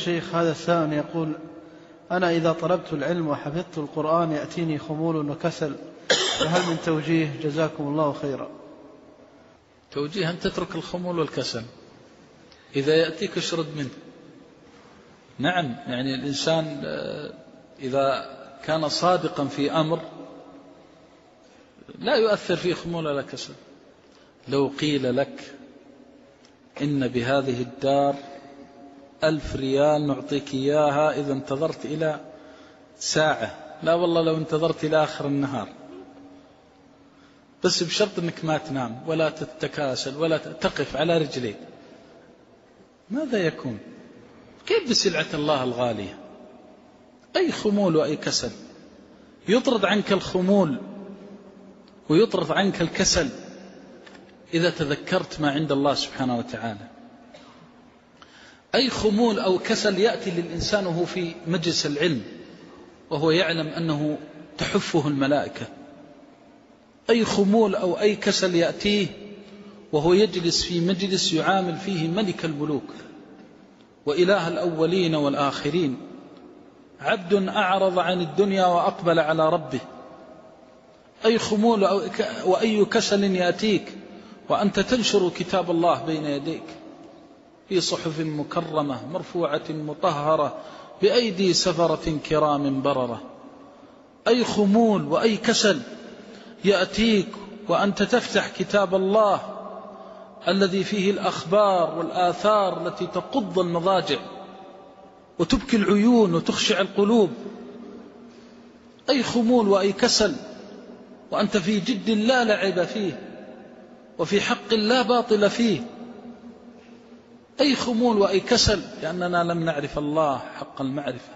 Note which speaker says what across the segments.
Speaker 1: الشيخ، هذا السائل يقول: أنا إذا طلبت العلم وحفظت القرآن يأتيني خمول وكسل، فهل من توجيه؟ جزاكم الله خيرا.
Speaker 2: توجيه أن تترك الخمول والكسل، إذا يأتيك اشرد منه. نعم، يعني الإنسان إذا كان صادقا في أمر لا يؤثر فيه خمول ولا كسل. لو قيل لك إن بهذه الدار 1000 ريال نعطيك إياها إذا انتظرت إلى ساعة، لا والله لو انتظرت إلى آخر النهار، بس بشرط أنك ما تنام ولا تتكاسل ولا تقف على رجليك، ماذا يكون؟ كيف بسلعة الله الغالية؟ أي خمول وأي كسل. يطرد عنك الخمول ويطرد عنك الكسل إذا تذكرت ما عند الله سبحانه وتعالى. أي خمول أو كسل يأتي للإنسان وهو في مجلس العلم وهو يعلم أنه تحفه الملائكة. أي خمول أو أي كسل يأتيه وهو يجلس في مجلس يعامل فيه ملك الملوك وإله الأولين والآخرين، عبد أعرض عن الدنيا وأقبل على ربه. أي خمول وأي كسل يأتيك وأنت تنشر كتاب الله بين يديك في صحف مكرمة مرفوعة مطهرة بأيدي سفرة كرام بررة. أي خمول وأي كسل يأتيك وأنت تفتح كتاب الله الذي فيه الأخبار والآثار التي تقض المضاجع وتبكي العيون وتخشع القلوب. أي خمول وأي كسل وأنت في جد لا لعب فيه وفي حق لا باطل فيه. أي خمول وأي كسل لأننا لم نعرف الله حق المعرفة.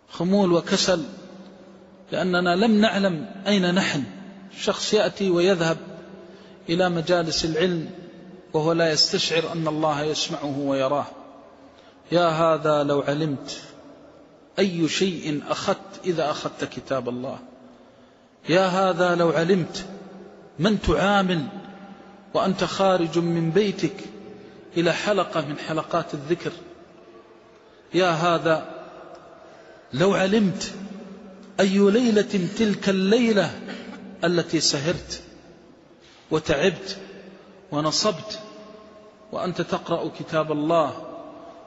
Speaker 2: خمول وكسل لأننا لم نعلم أين نحن. شخص يأتي ويذهب إلى مجالس العلم وهو لا يستشعر أن الله يسمعه ويراه. يا هذا لو علمت أي شيء أخذت إذا أخذت كتاب الله. يا هذا لو علمت من تعامل وأنت خارج من بيتك إلى حلقة من حلقات الذكر. يا هذا لو علمت أي ليلة تلك الليلة التي سهرت وتعبت ونصبت وأنت تقرأ كتاب الله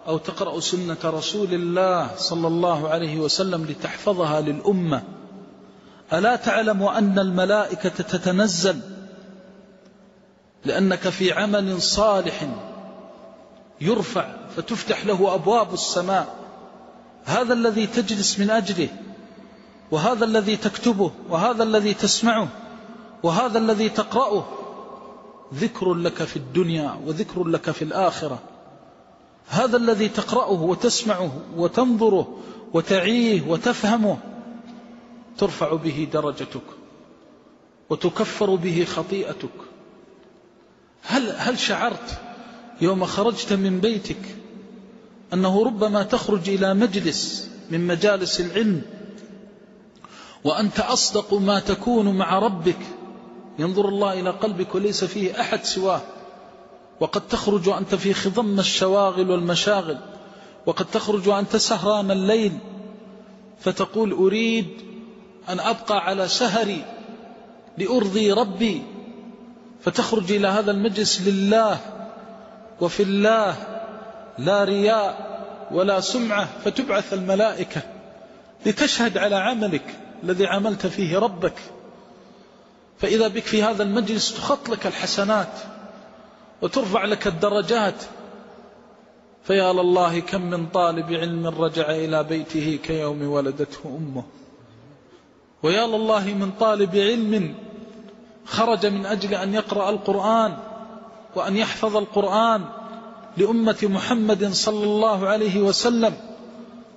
Speaker 2: أو تقرأ سنة رسول الله صلى الله عليه وسلم لتحفظها للأمة. ألا تعلم أن الملائكة تتنزل لأنك في عمل صالح يرفع فتفتح له أبواب السماء. هذا الذي تجلس من أجله وهذا الذي تكتبه وهذا الذي تسمعه وهذا الذي تقرأه ذكر لك في الدنيا وذكر لك في الآخرة. هذا الذي تقرأه وتسمعه وتنظره وتعيه وتفهمه ترفع به درجتك وتكفر به خطيئتك. هل شعرت يوم خرجت من بيتك أنه ربما تخرج إلى مجلس من مجالس العلم وأنت أصدق ما تكون مع ربك، ينظر الله إلى قلبك وليس فيه أحد سواه، وقد تخرج وأنت في خضم الشواغل والمشاغل، وقد تخرج وأنت سهران الليل فتقول أريد أن أبقى على سهري لأرضي ربي، فتخرج إلى هذا المجلس لله وفي الله لا رياء ولا سمعة، فتبعث الملائكة لتشهد على عملك الذي عملت فيه ربك. فإذا بك في هذا المجلس تخط لك الحسنات وترفع لك الدرجات. فيا لله كم من طالب علم رجع إلى بيته كيوم ولدته أمه، ويا لله من طالب علم خرج من أجل أن يقرأ القرآن وأن يحفظ القرآن لأمة محمد صلى الله عليه وسلم،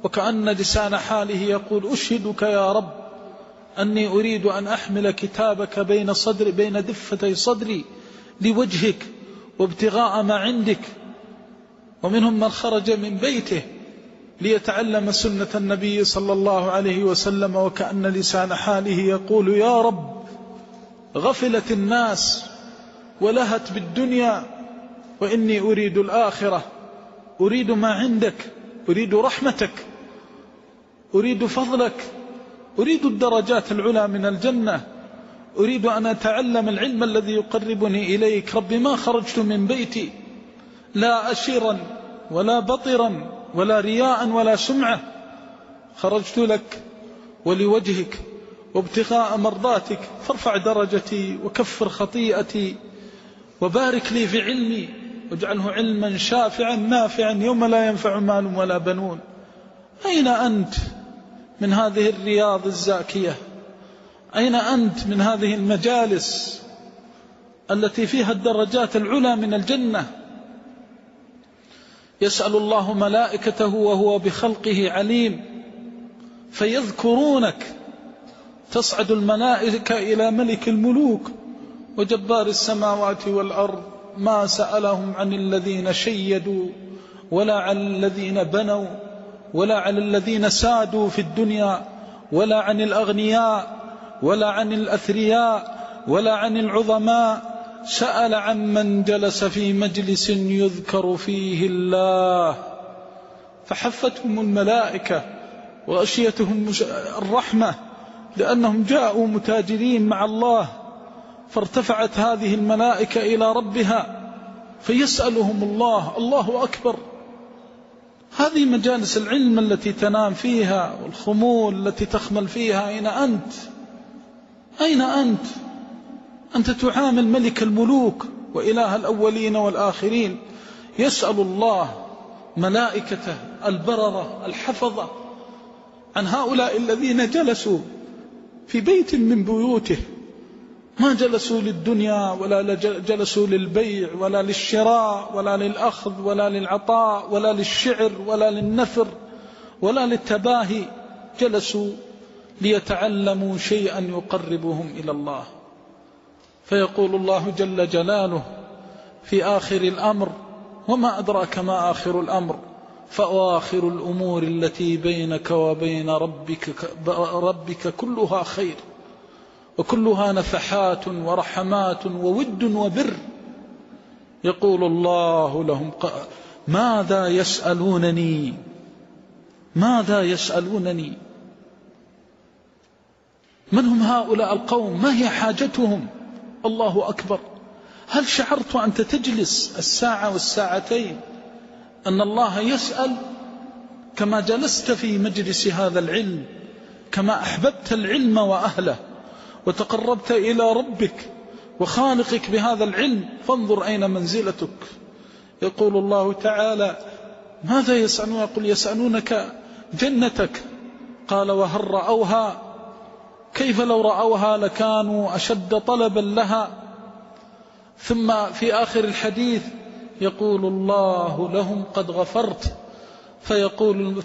Speaker 2: وكأن لسان حاله يقول أشهدك يا رب أني أريد أن أحمل كتابك بين دفتي صدري لوجهك وابتغاء ما عندك. ومنهم من خرج من بيته ليتعلم سنة النبي صلى الله عليه وسلم، وكأن لسان حاله يقول يا رب غفلت الناس ولهت بالدنيا وإني أريد الآخرة، أريد ما عندك أريد رحمتك، أريد فضلك، أريد الدرجات العلى من الجنة، أريد أن أتعلم العلم الذي يقربني إليك. رب ما خرجت من بيتي لا أشيرا ولا بطرا ولا رياء ولا سمعة، خرجت لك ولوجهك وابتغاء مرضاتك، فارفع درجتي وكفر خطيئتي وبارك لي في علمي واجعله علما شافعا نافعا يوم لا ينفع مال ولا بنون. أين أنت من هذه الرياض الزاكية؟ أين أنت من هذه المجالس التي فيها الدرجات العلى من الجنة؟ يسأل الله ملائكته وهو بخلقه عليم فيذكرونك، تصعد الملائكة إلى ملك الملوك وجبار السماوات والأرض، ما سألهم عن الذين شيدوا ولا عن الذين بنوا ولا عن الذين سادوا في الدنيا ولا عن الأغنياء ولا عن الأثرياء ولا عن العظماء، سأل عن من جلس في مجلس يذكر فيه الله فحفتهم الملائكة وغشيتهم الرحمة لأنهم جاءوا متاجرين مع الله، فارتفعت هذه الملائكة إلى ربها فيسألهم الله. الله أكبر. هذه مجالس العلم التي تنام فيها والخمول التي تخمل فيها. أين أنت؟ أين أنت؟ أنت تعامل ملك الملوك وإله الأولين والآخرين. يسأل الله ملائكته البررة الحفظة عن هؤلاء الذين جلسوا في بيت من بيوته، ما جلسوا للدنيا ولا جلسوا للبيع ولا للشراء ولا للأخذ ولا للعطاء ولا للشعر ولا للنثر ولا للتباهي، جلسوا ليتعلموا شيئا يقربهم إلى الله. فيقول الله جل جلاله في آخر الأمر: وما أدراك ما آخر الأمر، فآخر الأمور التي بينك وبين ربك كلها خير وكلها نفحات ورحمات وود وبر. يقول الله لهم: ماذا يسألونني؟ ماذا يسألونني؟ من هم هؤلاء القوم؟ ما هي حاجتهم؟ الله أكبر. هل شعرت أنت تجلس الساعة والساعتين أن الله يسأل كما جلست في مجلس هذا العلم، كما أحببت العلم وأهله وتقربت إلى ربك وخالقك بهذا العلم، فانظر أين منزلتك. يقول الله تعالى: ماذا يسألون؟ يقول: يسألونك جنتك. قال: وهل رأوها؟ كيف لو رأوها لكانوا أشد طلبا لها. ثم في آخر الحديث يقول الله لهم: قد غفرت.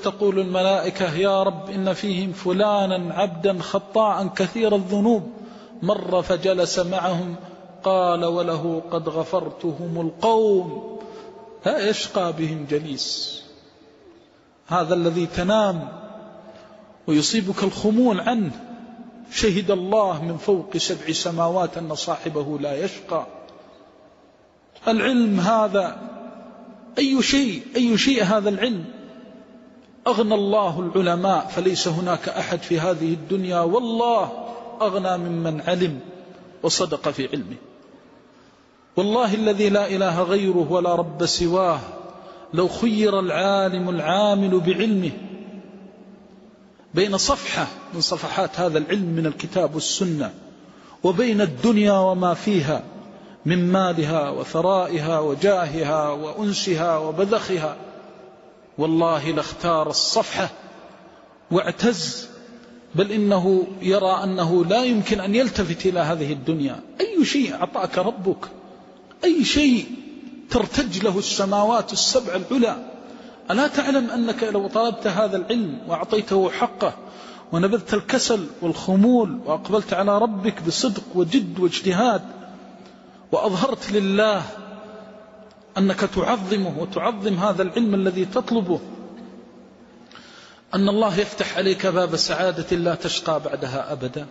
Speaker 2: تقول الملائكة: يا رب إن فيهم فلانا عبدا خطاء كثير الذنوب، مر فجلس معهم قال وله قد غفرتهم القوم لا يشقى بهم جليس. هذا الذي تنام ويصيبك الخمول عنه شهد الله من فوق 7 سماوات أن صاحبه لا يشقى. العلم هذا أي شيء هذا العلم. أغنى الله العلماء، فليس هناك أحد في هذه الدنيا والله أغنى ممن علم وصدق في علمه. والله الذي لا إله غيره ولا رب سواه، لو خير العالم العامل بعلمه بين صفحة من صفحات هذا العلم من الكتاب والسنة وبين الدنيا وما فيها من مالها وثرائها وجاهها وأنسها وبذخها، والله لاختار الصفحة واعتز، بل إنه يرى أنه لا يمكن أن يلتفت إلى هذه الدنيا. أي شيء أعطاك ربك، أي شيء ترتج له السماوات 7 العلى. ألا تعلم أنك لو طلبت هذا العلم وأعطيته حقه ونبذت الكسل والخمول وأقبلت على ربك بصدق وجد واجتهاد وأظهرت لله أنك تعظمه وتعظم هذا العلم الذي تطلبه، أن الله يفتح عليك باب سعادة لا تشقى بعدها أبدا،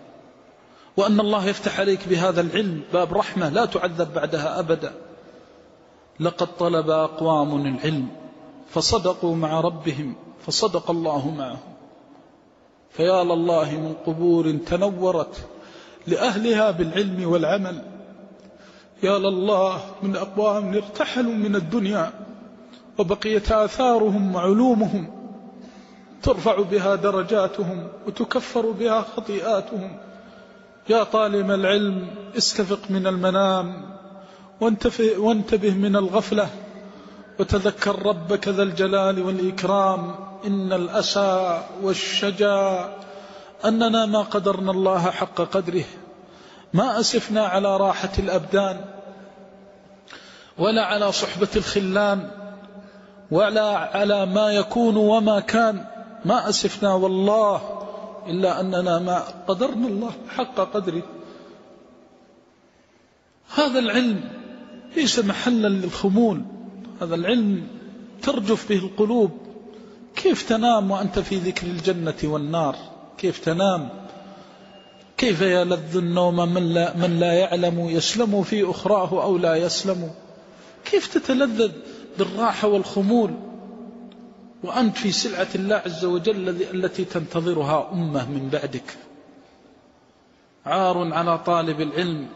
Speaker 2: وأن الله يفتح عليك بهذا العلم باب رحمة لا تعذب بعدها أبدا. لقد طلب أقوام العلم فصدقوا مع ربهم فصدق الله معهم. فيا لله من قبور تنورت لأهلها بالعلم والعمل، يا لله من أقوام ارتحلوا من الدنيا وبقيت آثارهم وعلومهم ترفع بها درجاتهم وتكفر بها خطيئاتهم. يا طالب العلم استفق من المنام وانتبه من الغفلة وتذكر ربك ذا الجلال والإكرام. إن الأسى والشجا أننا ما قدرنا الله حق قدره، ما أسفنا على راحة الأبدان ولا على صحبة الخلان ولا على ما يكون وما كان، ما أسفنا والله إلا أننا ما قدرنا الله حق قدره. هذا العلم ليس محلا للخمول، هذا العلم ترجف به القلوب. كيف تنام وأنت في ذكر الجنة والنار؟ كيف تنام؟ كيف يلذ النوم من لا يعلم يسلم في أخراه أو لا يسلم؟ كيف تتلذذ بالراحة والخمول وأنت في سلعة الله عز وجل التي تنتظرها أمة من بعدك؟ عار على طالب العلم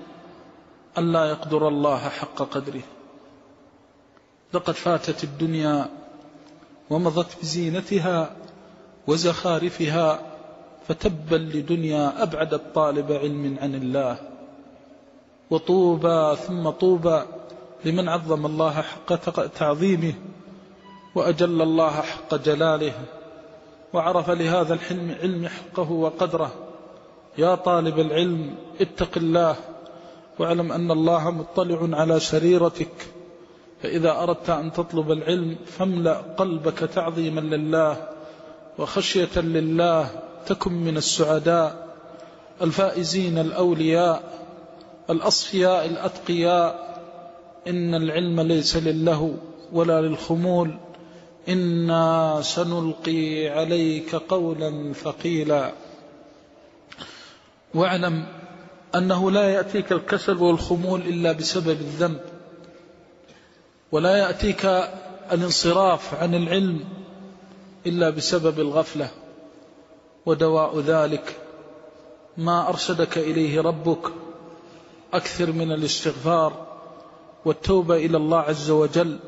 Speaker 2: ألا يقدر الله حق قدره. لقد فاتت الدنيا ومضت بزينتها وزخارفها، فتبا لدنيا أبعدت طالب علم عن الله. وطوبى ثم طوبى لمن عظم الله حق تعظيمه وأجل الله حق جلاله وعرف لهذا العلم حقه وقدره. يا طالب العلم اتق الله واعلم أن الله مطلع على سريرتك، فإذا أردت أن تطلب العلم فاملأ قلبك تعظيما لله وخشية لله، تكن من السعداء الفائزين الأولياء الأصفياء الأتقياء. إن العلم ليس للهو ولا للخمول، إنا سنلقي عليك قولا ثقيلا. واعلم أنه لا يأتيك الكسل والخمول إلا بسبب الذنب، ولا يأتيك الانصراف عن العلم إلا بسبب الغفلة، ودواء ذلك ما أرشدك إليه ربك. أكثر من الاستغفار والتوبة إلى الله عز وجل،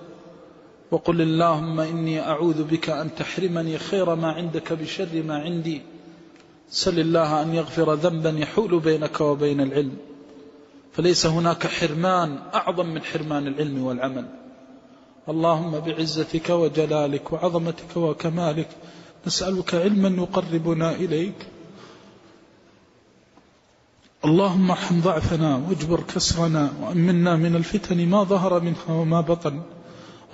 Speaker 2: وقل اللهم إني أعوذ بك أن تحرمني خير ما عندك بشر ما عندي. سل الله أن يغفر ذنبا يحول بينك وبين العلم، فليس هناك حرمان أعظم من حرمان العلم والعمل. اللهم بعزتك وجلالك وعظمتك وكمالك نسألك علما يقربنا إليك. اللهم ارحم ضعفنا واجبر كسرنا وأمنا من الفتن ما ظهر منها وما بطن.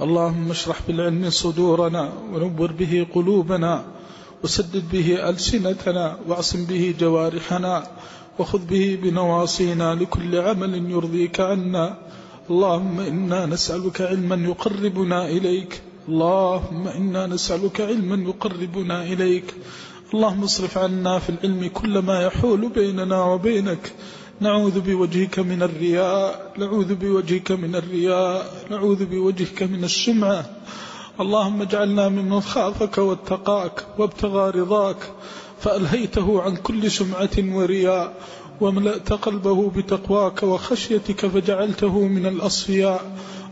Speaker 2: اللهم اشرح بالعلم صدورنا ونور به قلوبنا وسدد به ألسنتنا واعصم به جوارحنا وخذ به بنواصينا لكل عمل يرضيك عنا. اللهم إنا نسألك علما يقربنا إليك، اللهم إنا نسألك علما يقربنا إليك. اللهم اصرف عنا في العلم كل ما يحول بيننا وبينك. نعوذ بوجهك من الرياء، نعوذ بوجهك من الرياء، نعوذ بوجهك من السمعة. اللهم اجعلنا ممن خافك واتقاك وابتغى رضاك فألهيته عن كل سمعة ورياء، وملأت قلبه بتقواك وخشيتك فجعلته من الأصفياء.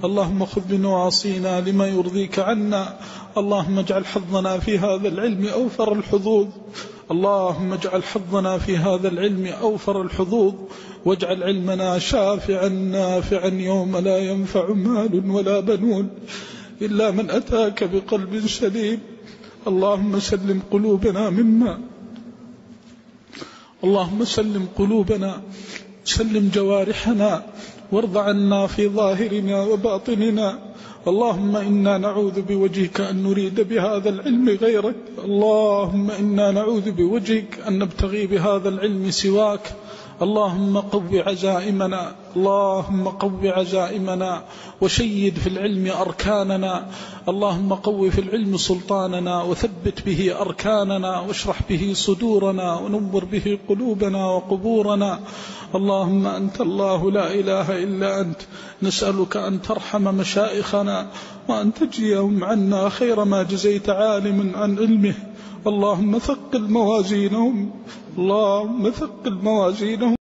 Speaker 2: اللهم خذ بنواصينا لما يرضيك عنا. اللهم اجعل حظنا في هذا العلم أوفر الحظوظ، اللهم اجعل حظنا في هذا العلم أوفر الحظوظ، واجعل علمنا شافعا نافعا يوم لا ينفع مال ولا بنون إلا من أتاك بقلب سليم. اللهم سلم قلوبنا مما، اللهم سلم قلوبنا، سلم جوارحنا، وارض عنا في ظاهرنا وباطننا. اللهم إنا نعوذ بوجهك أن نريد بهذا العلم غيرك، اللهم إنا نعوذ بوجهك أن نبتغي بهذا العلم سواك. اللهم قو عزائمنا، اللهم قو عزائمنا وشيد في العلم أركاننا، اللهم قو في العلم سلطاننا وثبت به أركاننا واشرح به صدورنا ونور به قلوبنا وقبورنا. اللهم أنت الله لا إله إلا أنت، نسألك أن ترحم مشائخنا وأن تجزيهم عنا خير ما جزيت عالم عن علمه. اللهم ثقل موازينهم، اللهم ثقل موازينهم.